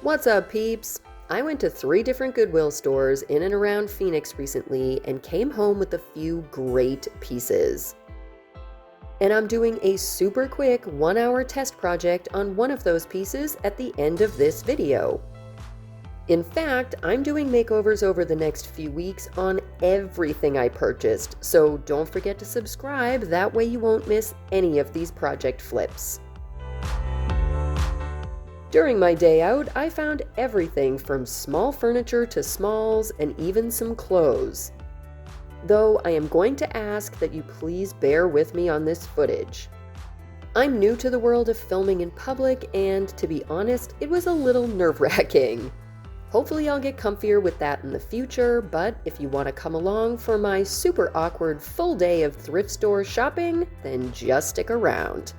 What's up, peeps? I went to 3 different Goodwill stores in and around Phoenix recently and came home with a few great pieces. And I'm doing a super quick 1-hour test project on one of those pieces at the end of this video. In fact, I'm doing makeovers over the next few weeks on everything I purchased, so don't forget to subscribe, that way you won't miss any of these project flips. During my day out, I found everything from small furniture to smalls and even some clothes. Though I am going to ask that you please bear with me on this footage. I'm new to the world of filming in public, and to be honest, it was a little nerve-wracking. Hopefully I'll get comfier with that in the future, but if you want to come along for my super awkward full day of thrift store shopping, then just stick around.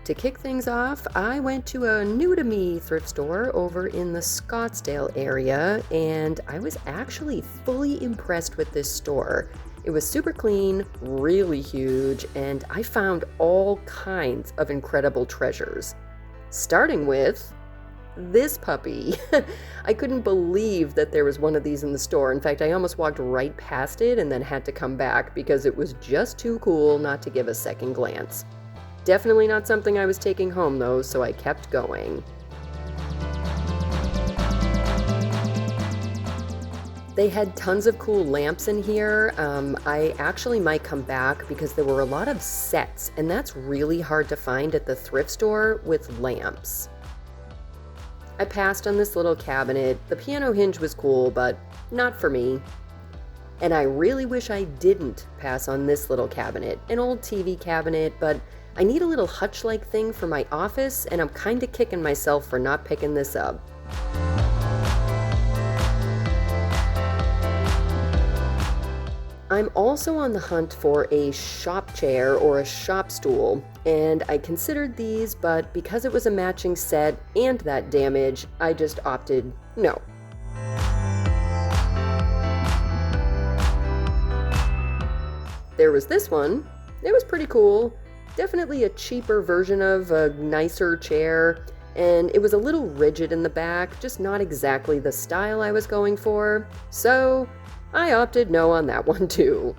To kick things off, I went to a new-to-me thrift store over in the Scottsdale area, and I was actually fully impressed with this store. It was super clean, really huge, and I found all kinds of incredible treasures. Starting with this puppy. I couldn't believe that there was one of these in the store. In fact, I almost walked right past it and then had to come back because it was just too cool not to give a second glance. Definitely not something I was taking home though, so I kept going. They had tons of cool lamps in here. I actually might come back because there were a lot of sets, and that's really hard to find at the thrift store with lamps. I passed on this little cabinet. The piano hinge was cool, but not for me. And I really wish I didn't pass on this little cabinet, an old TV cabinet, but I need a little hutch-like thing for my office, and I'm kinda kicking myself for not picking this up. I'm also on the hunt for a shop chair or a shop stool, and I considered these, but because it was a matching set and that damage, I just opted no. There was this one. It was pretty cool. Definitely a cheaper version of a nicer chair, and it was a little rigid in the back, just not exactly the style I was going for, so I opted no on that one too.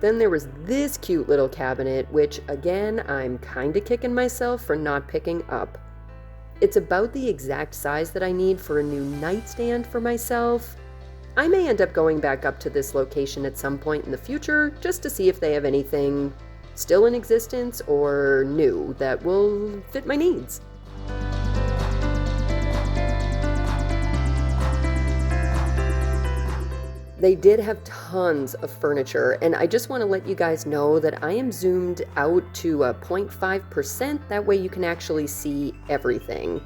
Then there was this cute little cabinet, which again, I'm kinda kicking myself for not picking up. It's about the exact size that I need for a new nightstand for myself. I may end up going back up to this location at some point in the future just to see if they have anything still in existence or new that will fit my needs. They did have tons of furniture, and I just want to let you guys know that I am zoomed out to 0.5%, that way you can actually see everything.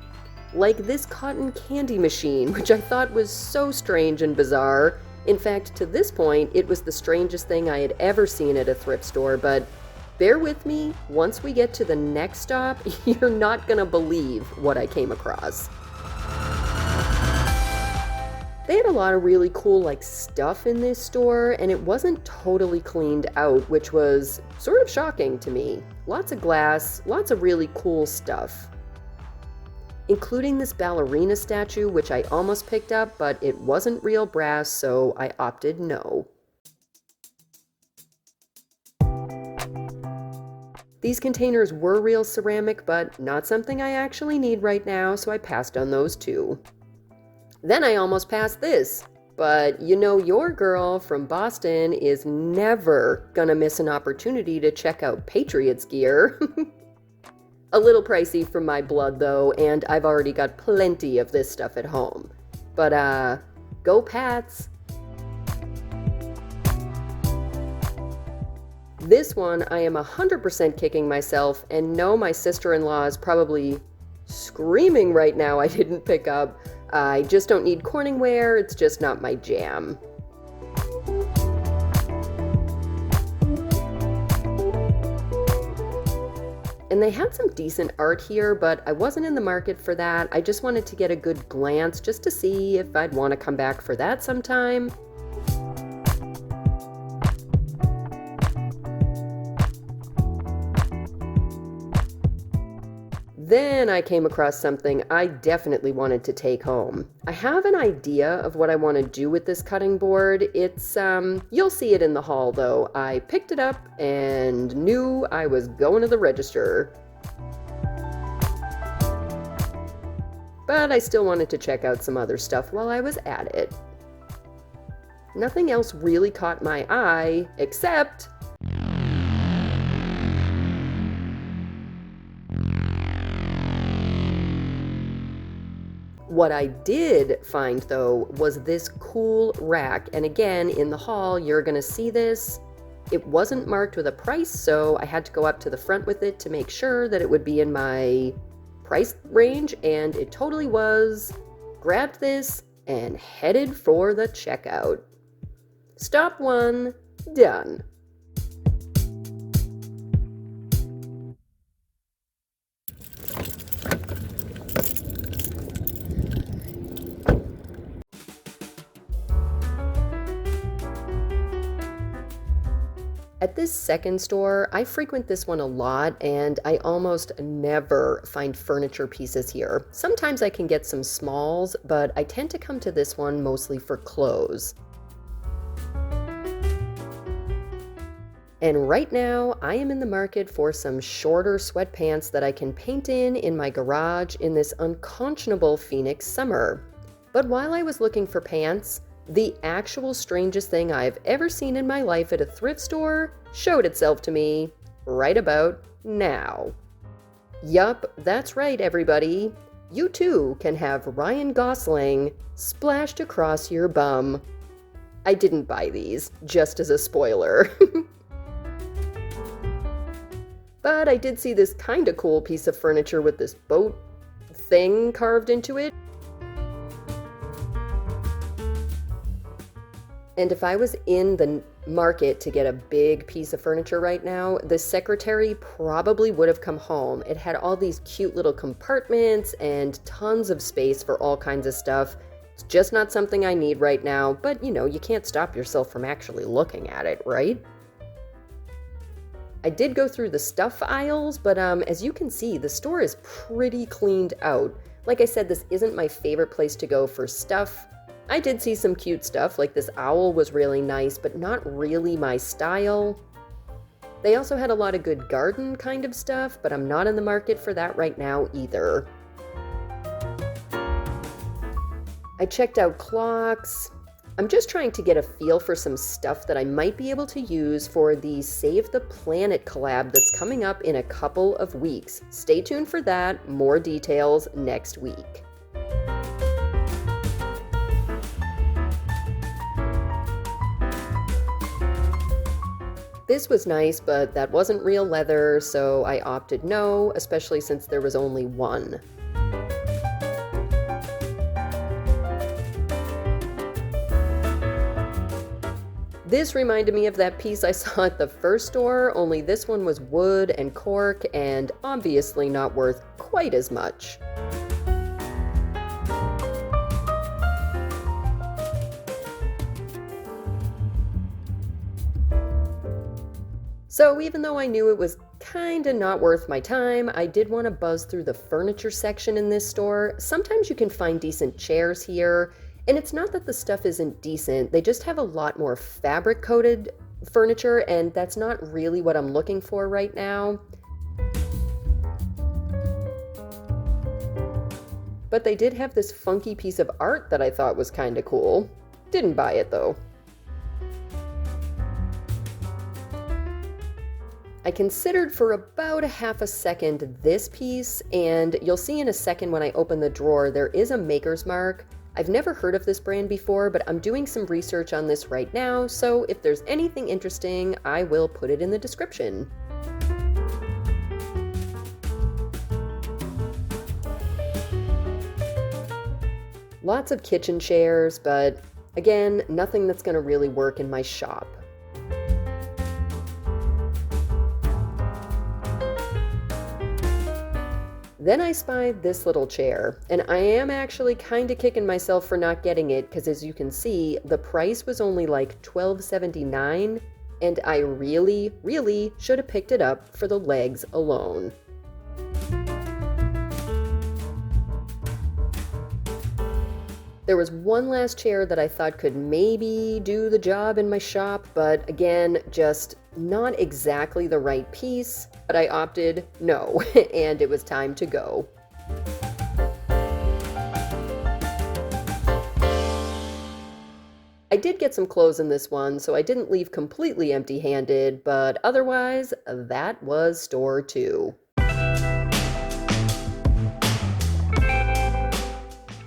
Like this cotton candy machine, which I thought was so strange and bizarre. In fact, to this point, it was the strangest thing I had ever seen at a thrift store, but bear with me, once we get to the next stop, you're not gonna believe what I came across. They had a lot of really cool stuff in this store, and it wasn't totally cleaned out, which was sort of shocking to me. Lots of glass, lots of really cool stuff. Including this ballerina statue, which I almost picked up, but it wasn't real brass, so I opted no. These containers were real ceramic, but not something I actually need right now, so I passed on those too. Then I almost passed this, but you know your girl from Boston is never gonna miss an opportunity to check out Patriots gear. A little pricey for my blood though, and I've already got plenty of this stuff at home. But go Pats! This one I am 100% kicking myself, and no, my sister-in-law is probably screaming right now I didn't pick up. I just don't need Corningware, it's just not my jam. And they had some decent art here, but I wasn't in the market for that. I just wanted to get a good glance just to see if I'd want to come back for that sometime. Then I came across something I definitely wanted to take home. I have an idea of what I want to do with this cutting board. You'll see it in the haul though. I picked it up and knew I was going to the register. But I still wanted to check out some other stuff while I was at it. Nothing else really caught my eye, except what I did find, though, was this cool rack. And again, in the haul, you're going to see this. It wasn't marked with a price, so I had to go up to the front with it to make sure that it would be in my price range, and it totally was. Grabbed this and headed for the checkout. Stop one, done. At this second store, I frequent this one a lot, and I almost never find furniture pieces here. Sometimes I can get some smalls, but I tend to come to this one mostly for clothes. And right now, I am in the market for some shorter sweatpants that I can paint in my garage in this unconscionable Phoenix summer. But while I was looking for pants, the actual strangest thing I've ever seen in my life at a thrift store showed itself to me right about now. Yup, that's right, everybody. You too can have Ryan Gosling splashed across your bum. I didn't buy these, just as a spoiler. But I did see this kinda cool piece of furniture with this boat thing carved into it. And if I was in the market to get a big piece of furniture right now, the secretary probably would have come home. It had all these cute little compartments and tons of space for all kinds of stuff. It's just not something I need right now, but you can't stop yourself from actually looking at it, right? I did go through the stuff aisles, but as you can see, the store is pretty cleaned out. Like I said, this isn't my favorite place to go for stuff. I did see some cute stuff, like this owl was really nice, but not really my style. They also had a lot of good garden kind of stuff, but I'm not in the market for that right now either. I checked out clocks. I'm just trying to get a feel for some stuff that I might be able to use for the Save the Planet collab that's coming up in a couple of weeks. Stay tuned for that. More details next week. This was nice, but that wasn't real leather, so I opted no, especially since there was only one. This reminded me of that piece I saw at the first store, only this one was wood and cork and obviously not worth quite as much. So even though I knew it was kinda not worth my time, I did want to buzz through the furniture section in this store. Sometimes you can find decent chairs here, and it's not that the stuff isn't decent, they just have a lot more fabric-coated furniture, and that's not really what I'm looking for right now. But they did have this funky piece of art that I thought was kinda cool. Didn't buy it though. I considered for about a half a second this piece, and you'll see in a second when I open the drawer there is a maker's mark. I've never heard of this brand before, but I'm doing some research on this right now, so if there's anything interesting, I will put it in the description. Lots of kitchen chairs, but again, nothing that's going to really work in my shop. Then I spied this little chair, and I am actually kind of kicking myself for not getting it because as you can see, the price was only like $12.79, and I really, really should have picked it up for the legs alone. There was one last chair that I thought could maybe do the job in my shop, but again, just not exactly the right piece, but I opted no, and it was time to go. I did get some clothes in this one, so I didn't leave completely empty-handed, but otherwise, that was store 2.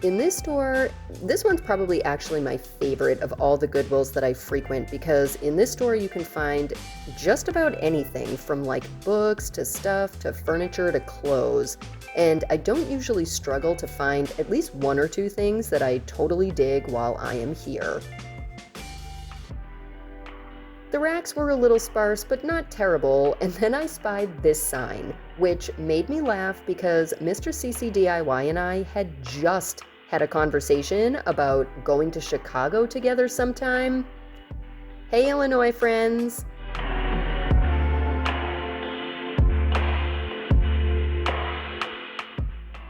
In this store, this one's probably actually my favorite of all the Goodwills that I frequent because in this store you can find just about anything from like books to stuff to furniture to clothes. And I don't usually struggle to find at least 1 or 2 things that I totally dig while I am here. The racks were a little sparse, but not terrible, and then I spied this sign, which made me laugh because Mr. CC DIY and I had just had a conversation about going to Chicago together sometime. Hey, Illinois friends!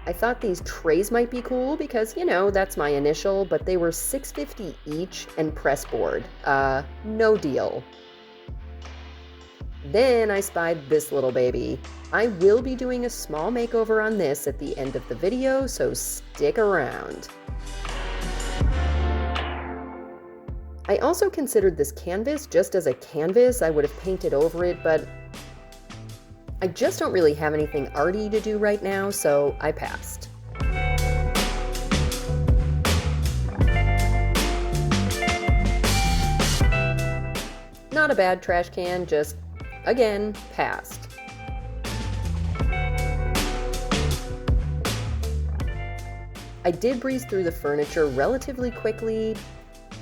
I thought these trays might be cool because, you know, that's my initial, but they were $6.50 each and pressboard. No deal. Then I spied this little baby. I will be doing a small makeover on this at the end of the video, so stick around. I also considered this canvas just as a canvas. I would have painted over it, but I just don't really have anything arty to do right now, so I passed. Not a bad trash can, just, again, passed. I did breeze through the furniture relatively quickly.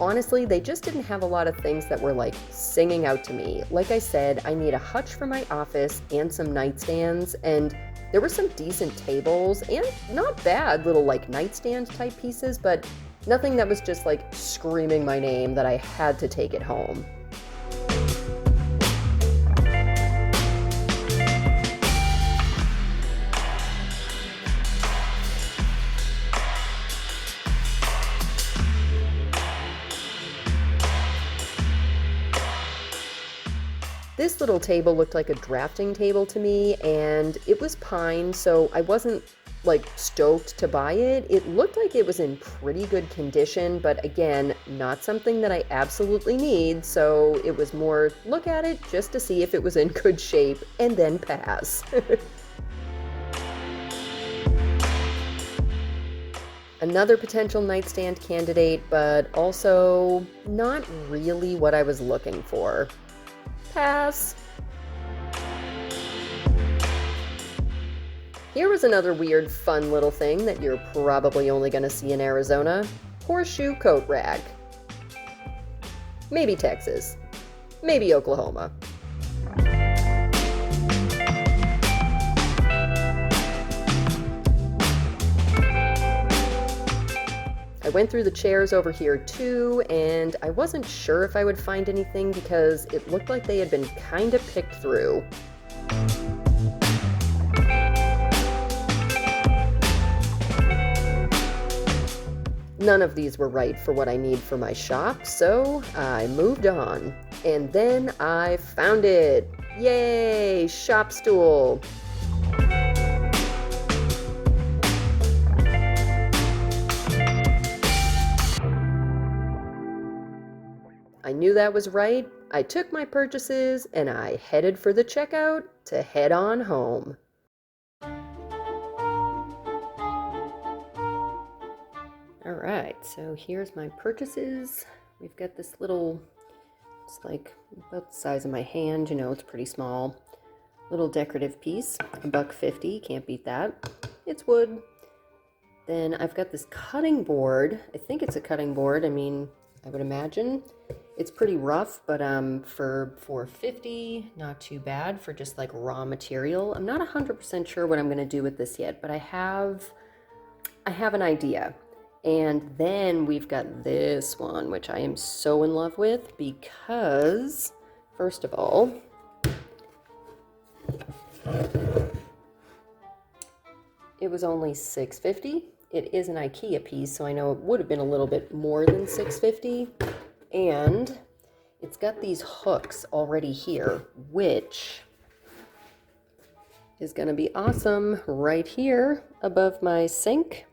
Honestly, they just didn't have a lot of things that were like singing out to me. Like I said, I need a hutch for my office and some nightstands, and there were some decent tables and not bad little like nightstand type pieces, but nothing that was just like screaming my name that I had to take it home. This little table looked like a drafting table to me, and it was pine, so I wasn't like stoked to buy it. It looked like it was in pretty good condition, but again, not something that I absolutely need, so it was more look at it just to see if it was in good shape and then pass. Another potential nightstand candidate, but also not really what I was looking for. Pass. Here was another weird, fun little thing that you're probably only going to see in Arizona. Horseshoe coat rack. Maybe Texas. Maybe Oklahoma. I went through the chairs over here too, and I wasn't sure if I would find anything because it looked like they had been kind of picked through. None of these were right for what I need for my shop, so I moved on. And then I found it! Yay! Shop stool! I knew that was right. I took my purchases and I headed for the checkout to head on home. All right, so here's my purchases. We've got this little, it's like about the size of my hand, you know, it's pretty small. Little decorative piece, $1.50, can't beat that. It's wood. Then I've got this cutting board. I think it's a cutting board, I mean, I would imagine. It's pretty rough, but for 450, not too bad for just like raw material. I'm not 100% sure what I'm going to do with this yet, but I have an idea. And then we've got this one, which I am so in love with because, first of all, it was only $6.50. It is an IKEA piece, so I know it would have been a little bit more than $6.50. And it's got these hooks already here, which is going to be awesome right here above my sink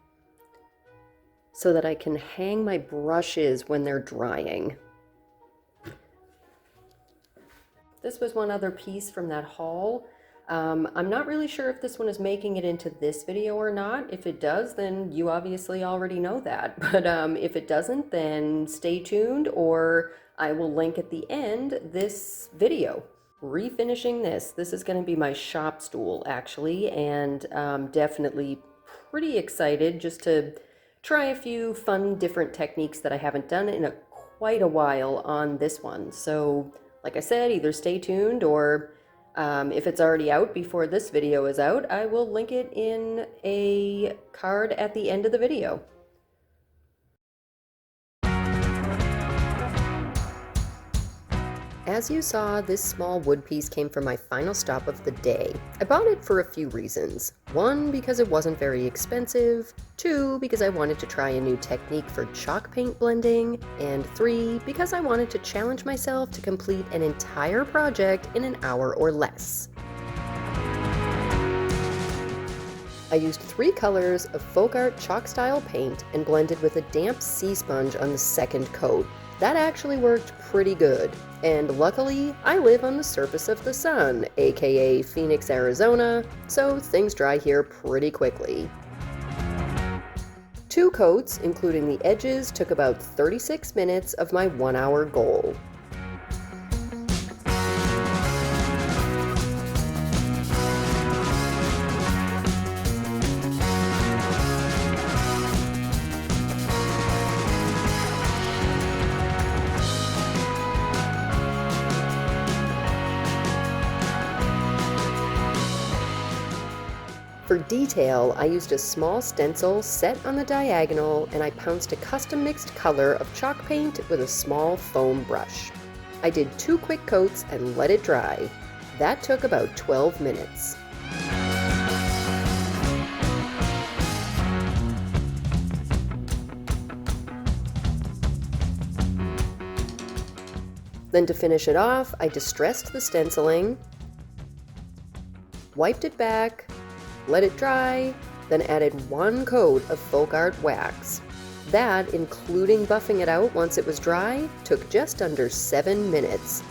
so that I can hang my brushes when they're drying. This was one other piece from that haul. I'm not really sure if this one is making it into this video or not. If it does, then you obviously already know that. But if it doesn't, then stay tuned, or I will link at the end this video. Refinishing this. This is going to be my shop stool, actually, and definitely pretty excited just to try a few fun different techniques that I haven't done in quite a while on this one. So, like I said, either stay tuned, or if it's already out before this video is out, I will link it in a card at the end of the video. As you saw, this small wood piece came from my final stop of the day. I bought it for a few reasons. 1, because it wasn't very expensive. 2, because I wanted to try a new technique for chalk paint blending. And 3, because I wanted to challenge myself to complete an entire project in an hour or less. I used 3 colors of folk art chalk style paint and blended with a damp sea sponge on the second coat. That actually worked pretty good, and luckily I live on the surface of the sun, aka Phoenix, Arizona, so things dry here pretty quickly. 2 coats, including the edges, took about 36 minutes of my 1-hour goal. For detail, I used a small stencil set on the diagonal, and I pounced a custom mixed color of chalk paint with a small foam brush. I did 2 quick coats and let it dry. That took about 12 minutes. Then to finish it off, I distressed the stenciling, wiped it back, let it dry, then added 1 coat of folk art wax. That, including buffing it out once it was dry, took just under 7 minutes.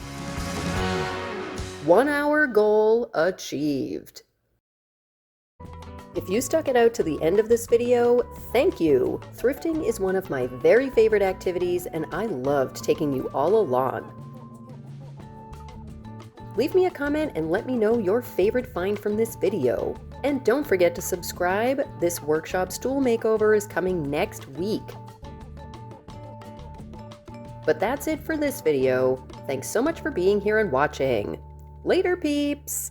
1-hour goal achieved. If you stuck it out to the end of this video, thank you! Thrifting is one of my very favorite activities, and I loved taking you all along. Leave me a comment and let me know your favorite find from this video. And don't forget to subscribe. This workshop stool makeover is coming next week. But that's it for this video. Thanks so much for being here and watching. Later, peeps!